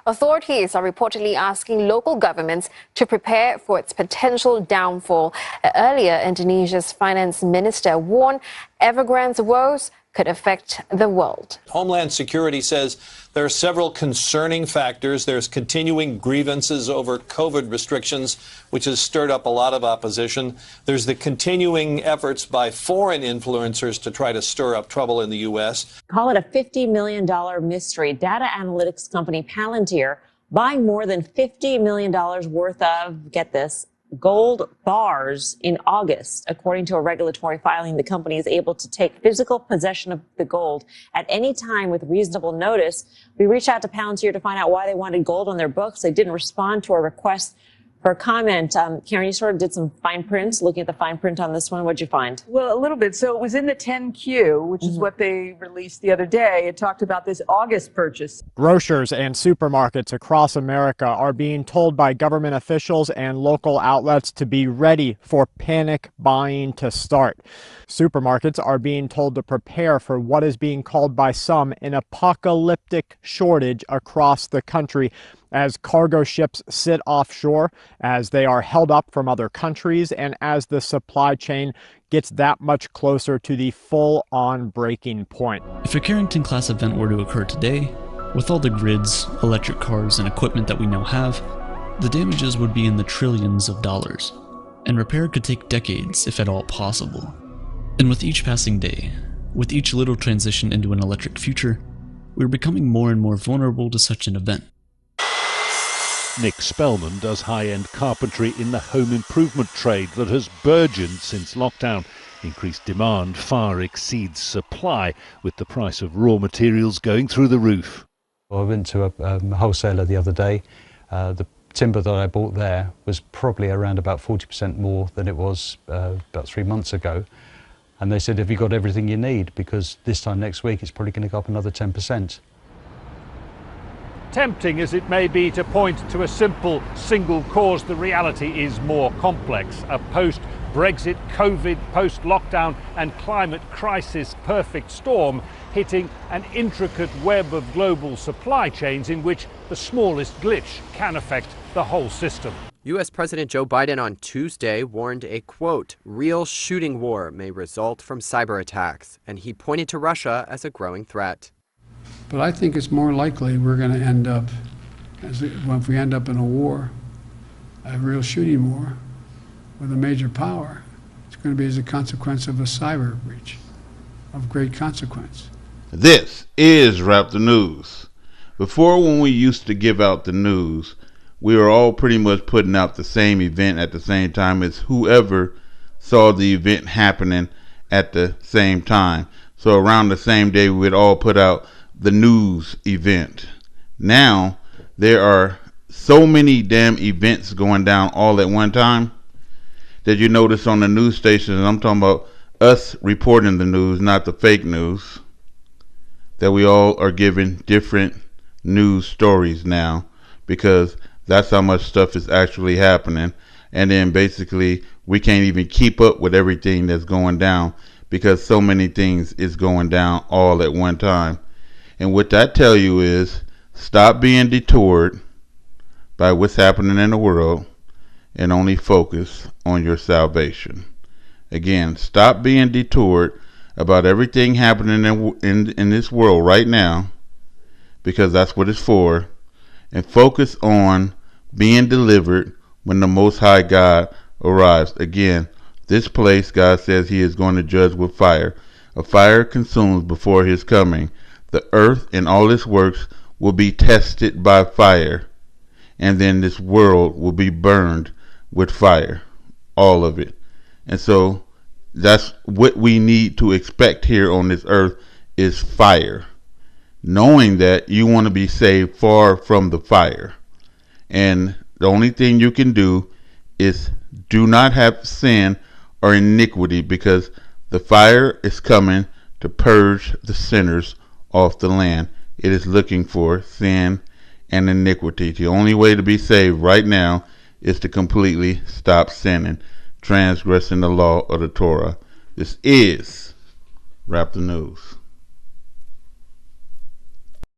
Authorities are reportedly asking local governments to prepare for its potential downfall. Earlier, Indonesia's finance minister warned Evergrande's woes could affect the world. Homeland Security says there are several concerning factors. There's continuing grievances over COVID restrictions, which has stirred up a lot of opposition. There's the continuing efforts by foreign influencers to try to stir up trouble in the U.S. Call it a $50 million mystery. Data analytics company Palantir buying more than $50 million worth of, get this, gold bars in August. According to a regulatory filing, the company is able to take physical possession of the gold at any time with reasonable notice. We reached out to Palantir to find out why they wanted gold on their books. They didn't respond to our request for a comment. Karen, you sort of did some fine print, looking at the fine print on this one. What'd you find? Well, a little bit. So it was in the 10Q, which is what they released the other day. It talked about this August purchase. Grocers and supermarkets across America are being told by government officials and local outlets to be ready for panic buying to start. Supermarkets are being told to prepare for what is being called by some an apocalyptic shortage across the country, as cargo ships sit offshore, as they are held up from other countries, and as the supply chain gets that much closer to the full-on breaking point. If a Carrington-class event were to occur today, with all the grids, electric cars, and equipment that we now have, the damages would be in the trillions of dollars, and repair could take decades, if at all possible. And with each passing day, with each little transition into an electric future, we're becoming more and more vulnerable to such an event. Nick Spellman does high-end carpentry in the home improvement trade that has burgeoned since lockdown. Increased demand far exceeds supply, with the price of raw materials going through the roof. I went to a wholesaler the other day. The timber that I bought there was probably around about 40% more than it was about 3 months ago. And they said, have you got everything you need? Because this time next week it's probably going to go up another 10%. Tempting as it may be to point to a simple single cause, the reality is more complex. A post-Brexit, COVID, post-lockdown and climate crisis perfect storm hitting an intricate web of global supply chains in which the smallest glitch can affect the whole system. U.S. President Joe Biden on Tuesday warned a, quote, real shooting war may result from cyber attacks, and he pointed to Russia as a growing threat. But I think it's more likely we're going to end up, if we end up in a war, a real shooting war with a major power, it's going to be as a consequence of a cyber breach of great consequence. This is Wrap the News. Before, when we used to give out the news, we were all pretty much putting out the same event at the same time as whoever saw the event happening at the same time. So around the same day, we would all put out the news event. Now there are so many damn events going down all at one time that you notice on the news stations, and I'm talking about us reporting the news, not the fake news, that we all are given different news stories now, because that's how much stuff is actually happening. And then basically we can't even keep up with everything that's going down because so many things is going down all at one time. And what that tell you is, stop being detoured by what's happening in the world and only focus on your salvation. Again, stop being detoured about everything happening in this world right now, because that's what it's for, and focus on being delivered when the Most High God arrives. Again, this place, God says he is going to judge with fire. A fire consumes before his coming. The earth and all its works will be tested by fire, and then this world will be burned with fire, all of it. And so that's what we need to expect here on this earth, is fire. Knowing that you want to be saved far from the fire. And the only thing you can do is do not have sin or iniquity, because the fire is coming to purge the sinners off the land. It is looking for sin and iniquity. The only way to be saved right now is to completely stop sinning, transgressing the law of the Torah. This is Wrap the News.